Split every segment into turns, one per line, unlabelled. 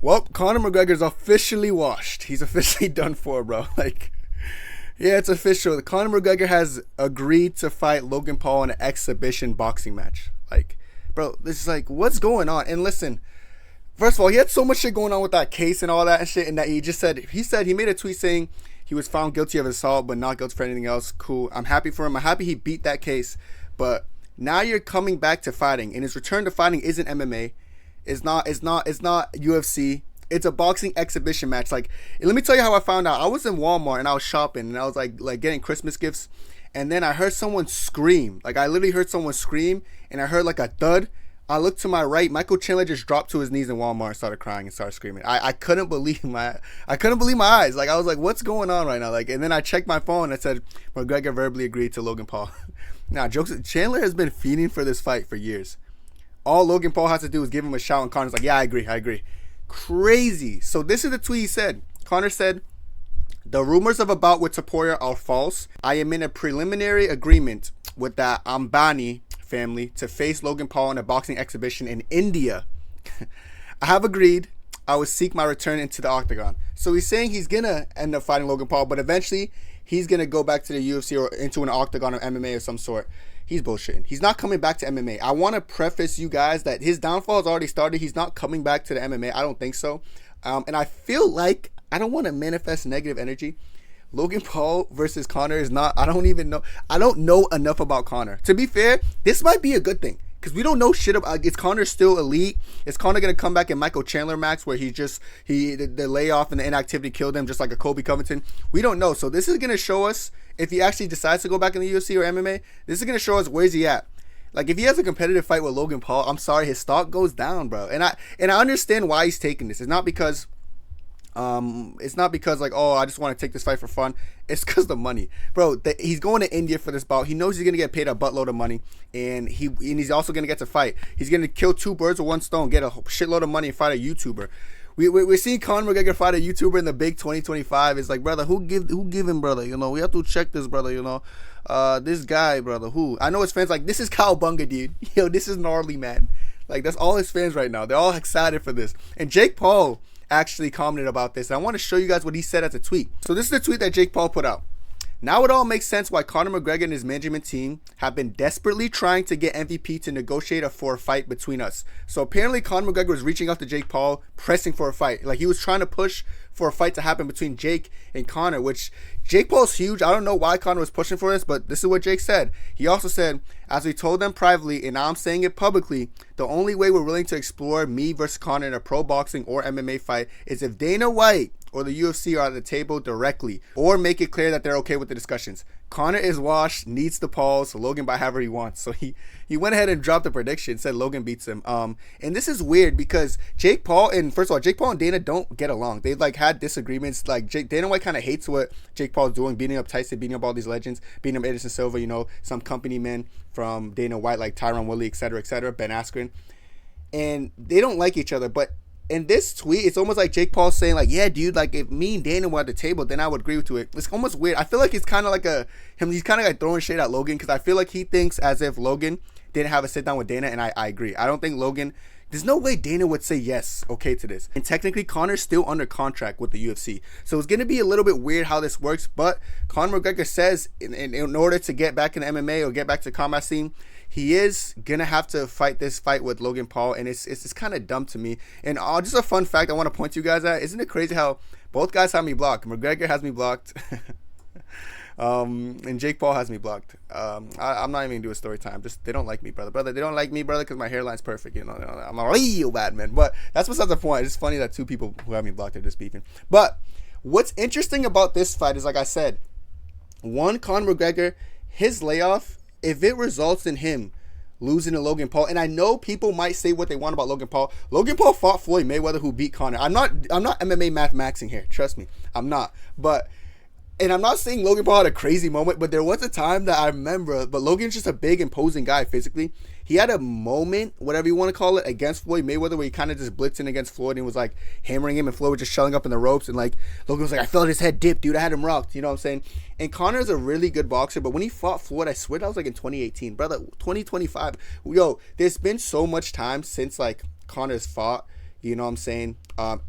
Well, Conor McGregor's officially washed. He's officially done for, bro. Like, yeah, it's official. Conor McGregor has agreed to fight Logan Paul in an exhibition boxing match. Like, bro, this is like, what's going on? And listen, first of all, he had so much shit going on with that case and all that and shit, and that he made a tweet saying he was found guilty of assault but not guilty for anything else. Cool. I'm happy for him. I'm happy he beat that case. But now you're coming back to fighting, and his return to fighting isn't MMA. It's not UFC. It's a boxing exhibition match. Like, let me tell you how I found out. I was in Walmart and I was shopping and I was like getting Christmas gifts, and then I heard someone scream. Like, I literally heard someone scream, and I heard like a thud. I looked to my right. Michael Chandler just dropped to his knees in Walmart and started crying and started screaming. I couldn't believe my eyes. Like, I was like, what's going on right now? Like, and then I checked my phone and it said McGregor verbally agreed to Logan Paul. Now, jokes. Chandler has been feeding for this fight for years. All Logan Paul has to do is give him a shout, and Conor's like, yeah, I agree. Crazy. So this is the tweet he said. Conor said, the rumors of a bout with Topuria are false. I am in a preliminary agreement with the Ambani family to face Logan Paul in a boxing exhibition in India. I have agreed I will seek my return into the octagon. So he's saying he's going to end up fighting Logan Paul, but eventually he's going to go back to the UFC or into an octagon or MMA of some sort. He's bullshitting. He's not coming back to MMA. I want to preface you guys that his downfall has already started. He's not coming back to the MMA. I don't think so. And I feel like I don't want to manifest negative energy. Logan Paul versus Conor is not, I don't even know. I don't know enough about Conor. To be fair, this might be a good thing because we don't know shit about, is Conor still elite? Is Conor going to come back in Michael Chandler max where the layoff and the inactivity killed him just like a Kobe Covington? We don't know. So this is going to show us if he actually decides to go back in the UFC or MMA. This is going to show us where's he at. Like, if he has a competitive fight with Logan Paul, I'm sorry, his stock goes down, bro. And I understand why he's taking this. It's not because like, oh, I just want to take this fight for fun. It's because the money, bro. He's going to India for this bout. He knows he's gonna get paid a buttload of money, and he's also gonna get to fight. He's gonna kill two birds with one stone, get a shitload of money, and fight a YouTuber. We're seeing Conor McGregor fight a YouTuber in the big 2025. It's like, brother, who give him, brother? You know, we have to check this, brother. You know, this guy, brother. Who? I know his fans like, this is Cowabunga, dude. Yo, this is gnarly, man. Like, that's all his fans right now. They're all excited for this. And Jake Paul actually commented about this, and I want to show you guys what he said as a tweet. So this is the tweet that Jake Paul put out. Now it all makes sense why Conor McGregor and his management team have been desperately trying to get MVP to negotiate for a fight between us. So apparently Conor McGregor was reaching out to Jake Paul, pressing for a fight. Like, he was trying to push for a fight to happen between Jake and Conor, which Jake Paul's huge. I don't know why Conor was pushing for this, but this is what Jake said. He also said, as we told them privately, and now I'm saying it publicly, the only way we're willing to explore me versus Conor in a pro boxing or MMA fight is if Dana White or the UFC are at the table directly, or make it clear that they're okay with the discussions. Conor is washed, needs the pause, so Logan by however he wants. So he went ahead and dropped the prediction, said Logan beats him. And this is weird because Jake Paul and Dana don't get along. They've like had disagreements. Like, Dana White kind of hates what Jake Paul's doing, beating up Tyson, beating up all these legends, beating up Anderson Silva, you know, some company men from Dana White like Tyron Woodley, etc., Ben Askren. And they don't like each other, but in this tweet, it's almost like Jake Paul saying, like, yeah, dude, like, if me and Dana were at the table, then I would agree to it. It's almost weird. I feel like it's kind of like he's kind of like throwing shade at Logan, because I feel like he thinks as if Logan didn't have a sit down with Dana, and I agree. I don't think Logan, there's no way Dana would say yes, okay to this. And technically, Conor's still under contract with the UFC. So it's going to be a little bit weird how this works, but Conor McGregor says in order to get back in the MMA or get back to the combat scene, he is going to have to fight this fight with Logan Paul, and it's just kind of dumb to me. And just a fun fact I want to point you guys at, isn't it crazy how both guys have me blocked? McGregor has me blocked, and Jake Paul has me blocked. I'm not even going to do a story time. Just, they don't like me, brother. They don't like me, brother, because my hairline's perfect. You know, I'm a real bad man. But that's besides the point. It's just funny that two people who have me blocked are just beefing. But what's interesting about this fight is, like I said, one, Conor McGregor, his layoff, if it results in him losing to Logan Paul, and I know people might say what they want about Logan Paul. Logan Paul fought Floyd Mayweather, who beat Conor. I'm not MMA math maxing here. Trust me, I'm not. And I'm not saying Logan Paul had a crazy moment, but there was a time that I remember, but Logan's just a big, imposing guy physically. He had a moment, whatever you want to call it, against Floyd Mayweather where he kind of just blitzed in against Floyd and was like hammering him, and Floyd was just shelling up in the ropes, and like Logan was like, I felt his head dip, dude. I had him rocked. You know what I'm saying? And Conor's a really good boxer, but when he fought Floyd, I swear that was like in 2018. Brother, 2025. Yo, there's been so much time since like Conor's fought. you know what I'm saying,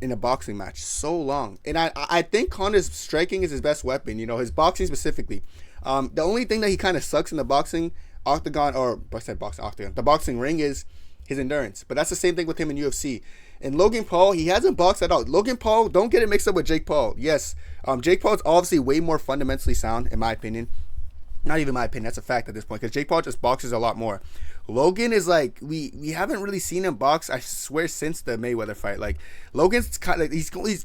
in a boxing match. So long. And I think Conor's striking is his best weapon, you know, his boxing specifically. The only thing that he kind of sucks in the boxing octagon, or I said boxing octagon, the boxing ring, is his endurance. But that's the same thing with him in UFC. And Logan Paul, he hasn't boxed at all. Logan Paul, don't get it mixed up with Jake Paul. Yes, Jake Paul's obviously way more fundamentally sound, in my opinion. Not even my opinion, that's a fact at this point, because Jake Paul just boxes a lot more. Logan is like, we haven't really seen him box, I swear, since the Mayweather fight. Like, Logan's kind of,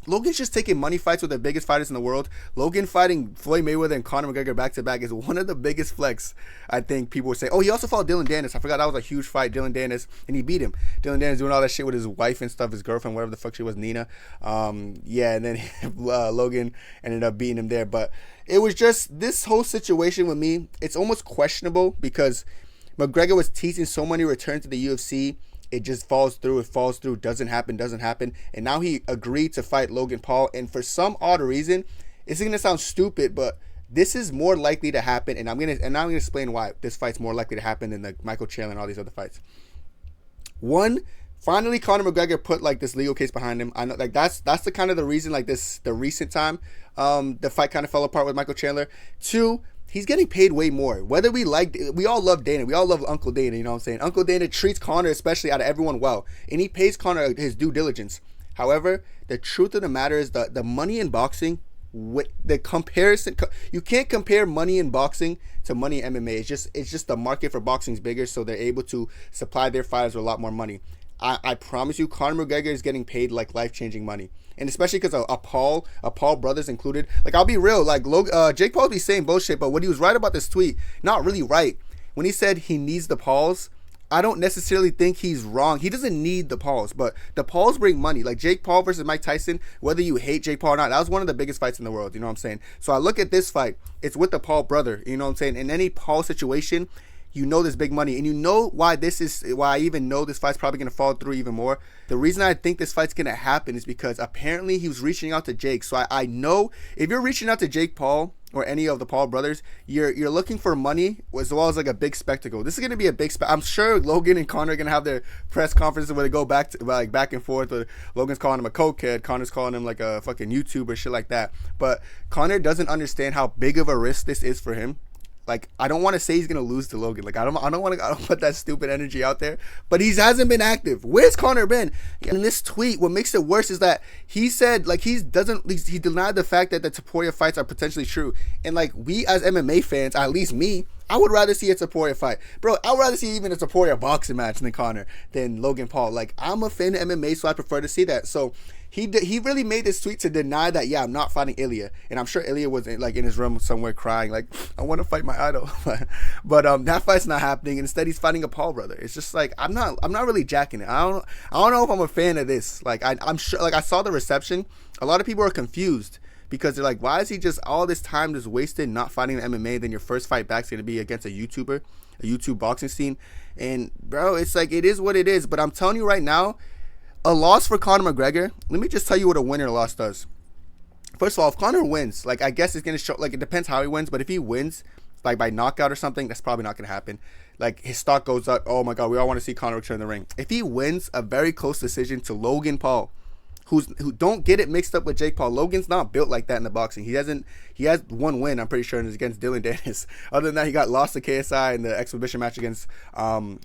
Logan's just taking money fights with the biggest fighters in the world. Logan fighting Floyd Mayweather and Conor McGregor back to back is one of the biggest flex, I think people would say. Oh, he also fought Dylan Dennis. I forgot that was a huge fight, Dylan Dennis, and he beat him. Dylan Dennis doing all that shit with his wife and stuff, his girlfriend, whatever the fuck she was, Nina. Yeah, and then Logan ended up beating him there. But it was just, this whole situation with me, it's almost questionable, because McGregor was teasing so many returns to the UFC. It just falls through, doesn't happen. And now he agreed to fight Logan Paul. And for some odd reason, it's going to sound stupid, but this is more likely to happen. And now I'm going to explain why this fight's more likely to happen than the Michael Chandler and all these other fights. One, finally Conor McGregor put like this legal case behind him. I know, like, that's the kind of the reason, like, the recent time the fight kind of fell apart with Michael Chandler. Two, he's getting paid way more. Whether we all love Dana. We all love Uncle Dana, you know what I'm saying? Uncle Dana treats Conor, especially out of everyone, well. And he pays Conor his due diligence. However, the truth of the matter is the money in boxing, with the comparison, you can't compare money in boxing to money in MMA. It's just the market for boxing is bigger, so they're able to supply their fighters with a lot more money. I promise you, Conor McGregor is getting paid like life-changing money. And especially because a Paul brothers included. Like, I'll be real, like, Jake Paul be saying bullshit, but when he was right about this tweet, not really right, when he said he needs the Pauls, I don't necessarily think he's wrong. He doesn't need the Pauls, but the Pauls bring money. Like, Jake Paul versus Mike Tyson, whether you hate Jake Paul or not, that was one of the biggest fights in the world, you know what I'm saying? So I look at this fight, it's with the Paul brother, you know what I'm saying? In any Paul situation, you know there's big money. And you know why I even know this fight's probably going to fall through even more. The reason I think this fight's going to happen is because apparently he was reaching out to Jake. So I know if you're reaching out to Jake Paul or any of the Paul brothers, you're looking for money as well as like a big spectacle. This is going to be a big I'm sure Logan and Conor are going to have their press conferences where they go back and forth. Logan's calling him a cokehead. Conor's calling him like a fucking YouTuber, shit like that. But Conor doesn't understand how big of a risk this is for him. Like, I don't want to say he's gonna lose to Logan. Like, I don't put that stupid energy out there. But he hasn't been active. Where's Conor been? In this tweet, what makes it worse is that he said, like, he denied the fact that the Topuria fights are potentially true. And like, we as MMA fans, at least me, I would rather see a Topuria fight, bro. I would rather see even a Topuria boxing match than Logan Paul. Like, I'm a fan of MMA, so I prefer to see that. So he really made this tweet to deny that, yeah, I'm not fighting Ilya. And I'm sure Ilya was in his room somewhere crying, like, I want to fight my idol. but that fight's not happening. Instead, he's fighting a Paul brother. It's just like, I'm not really jacking it. I don't know if I'm a fan of this. Like, I'm sure, like, I saw the reception. A lot of people are confused because they're like, why is he just all this time just wasted not fighting the MMA? Then your first fight back's going to be against a YouTuber, a YouTube boxing scene. And bro, it's like, it is what it is. But I'm telling you right now, a loss for Conor McGregor, let me just tell you what a win or loss does. First of all, if Conor wins, like, I guess it's going to show, like, it depends how he wins, but if he wins, like, by knockout or something, that's probably not going to happen. Like, his stock goes up. Oh my God, we all want to see Conor return to the ring. If he wins a very close decision to Logan Paul, who don't get it mixed up with Jake Paul. Logan's not built like that in the boxing. He has one win, I'm pretty sure, and it's against Dylan Dennis. Other than that, he got lost to KSI in the exhibition match against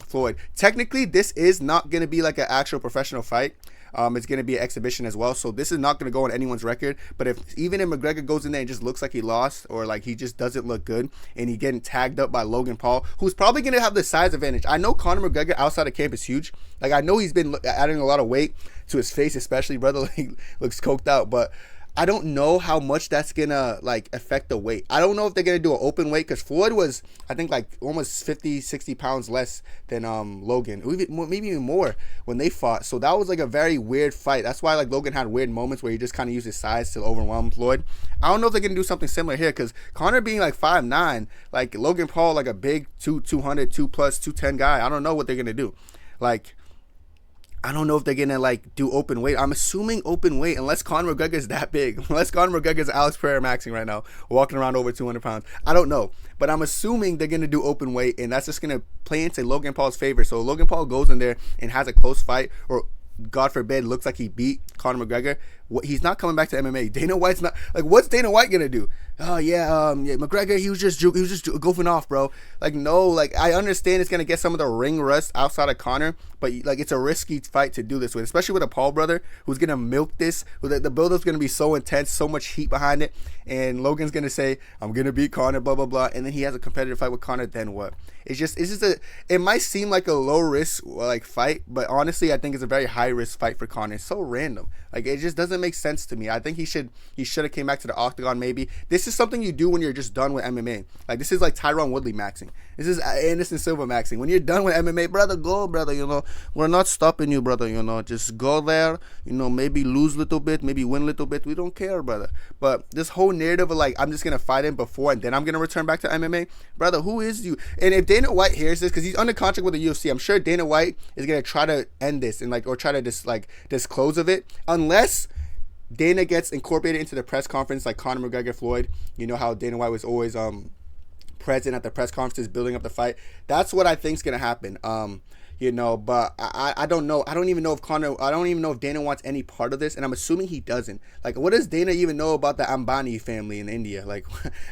Floyd. Technically, this is not going to be like an actual professional fight. It's going to be an exhibition as well, so this is not going to go on anyone's record. But if McGregor goes in there and just looks like he lost, or like he just doesn't look good, and he getting tagged up by Logan Paul, who's probably going to have the size advantage. I know Conor McGregor outside of camp is huge. Like, I know he's been adding a lot of weight to his face, especially, brother. He looks coked out, but I don't know how much that's gonna like affect the weight. I don't know if they're gonna do an open weight, because Floyd was, I think, like almost 50-60 pounds less than Logan, maybe even more when they fought. So that was like a very weird fight. That's why like Logan had weird moments where he just kind of used his size to overwhelm Floyd. I don't know if they're gonna do something similar here, because Conor being like 5'9", like Logan Paul like a big 200, 210 guy. I don't know what they're gonna do. Like, I don't know if they're gonna like do open weight. I'm assuming open weight, unless Conor McGregor is that big. Unless Conor McGregor is Alex Pereira maxing right now, walking around over 200 pounds. I don't know, but I'm assuming they're gonna do open weight, and that's just gonna play into Logan Paul's favor. So Logan Paul goes in there and has a close fight, or God forbid, looks like he beat Conor McGregor, he's not coming back to MMA. Dana White's not like, what's Dana White gonna do? Oh yeah, McGregor, he was just goofing off, bro. Like, no, like, I understand it's gonna get some of the ring rust outside of Conor, but like, it's a risky fight to do this with, especially with a Paul brother who's gonna milk this. The build-up's gonna be so intense, so much heat behind it, and Logan's gonna say, I'm gonna beat Conor, blah blah blah, and then he has a competitive fight with Conor. Then what? It's just it might seem like a low risk like fight, but honestly, I think it's a very high risk fight for Conor. It's so random. Like, it just doesn't make sense to me. I think he should have came back to the octagon maybe. This is something you do when you're just done with MMA. Like, this is like Tyron Woodley maxing. This is Anderson Silva maxing. When you're done with MMA, brother, go, brother. We're not stopping you, brother. Just go there. Maybe lose a little bit, maybe win a little bit. We don't care, brother. But this whole narrative of like, I'm just gonna fight him before and then I'm gonna return back to MMA, brother. Who is you? And if Dana White hears this, because he's under contract with the UFC, I'm sure Dana White is gonna try to end this and or try to disclose of it, unless Dana gets incorporated into the press conference like Conor McGregor Floyd. You know how Dana White was always present at the press conferences building up the fight. That's what I think's gonna happen. But I don't know. I don't even know if Dana wants any part of this, and I'm assuming he doesn't. Like, what does Dana even know about the Ambani family in India? Like,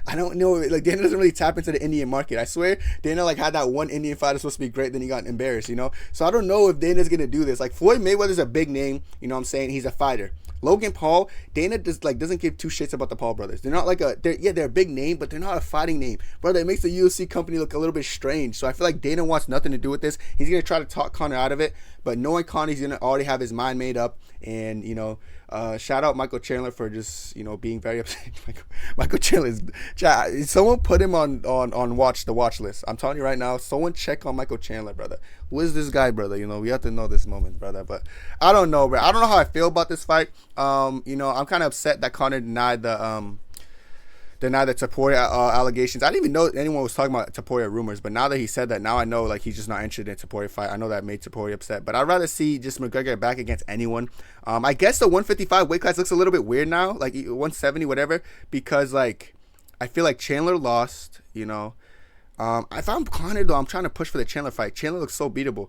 I don't know. Like, Dana doesn't really tap into the Indian market. I swear, Dana had that one Indian fighter supposed to be great, then he got embarrassed, So I don't know if Dana's gonna do this. Like, Floyd Mayweather's a big name, what I'm saying? He's a fighter. Logan Paul, Dana doesn't give two shits about the Paul brothers. They're not they're a big name, but they're not a fighting name. Brother, it makes the UFC company look a little bit strange. So I feel like Dana wants nothing to do with this. He's going to try to talk Conor out of it, but knowing Conor, he's going to already have his mind made up. And, shout out Michael Chandler for just, being very upset. Michael Chandler someone put him on the watch list. I'm telling you right now, someone check on Michael Chandler, brother. Who is this guy, brother? We have to know this moment, brother. But I don't know, bro. I don't know how I feel about this fight. I'm kind of upset that Conor denied the Topuria allegations. I didn't even know anyone was talking about Topuria rumors, but now that he said that, now I know he's just not interested in Topuria fight. I know that made Topuria upset, but I'd rather see just McGregor back against anyone. I guess the 155 weight class looks a little bit weird now, like 170, whatever, because I feel like Chandler lost, if I'm Conor, though, I'm trying to push for the Chandler fight. Chandler looks so beatable.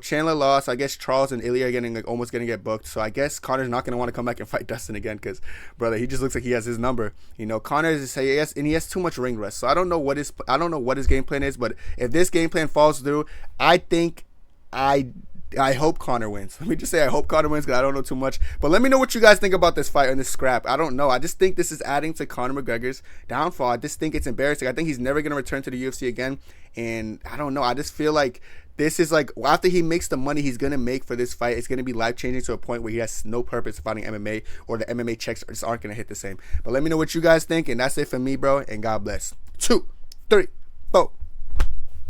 Chandler lost. I guess Charles and Ilya are almost going to get booked. So I guess Conor's not going to want to come back and fight Dustin again because, brother, he just looks like he has his number. Conor is and he has too much ring rust. So I don't know what his game plan is. But if this game plan falls through, I hope Conor wins. Let me just say I hope Conor wins because I don't know too much. But let me know what you guys think about this fight and this scrap. I don't know. I just think this is adding to Conor McGregor's downfall. I just think it's embarrassing. I think he's never going to return to the UFC again. And I don't know. I just feel like this is after he makes the money he's going to make for this fight, it's going to be life-changing to a point where he has no purpose of fighting MMA, or the MMA checks just aren't going to hit the same. But let me know what you guys think. And that's it for me, bro. And God bless. 2, 3.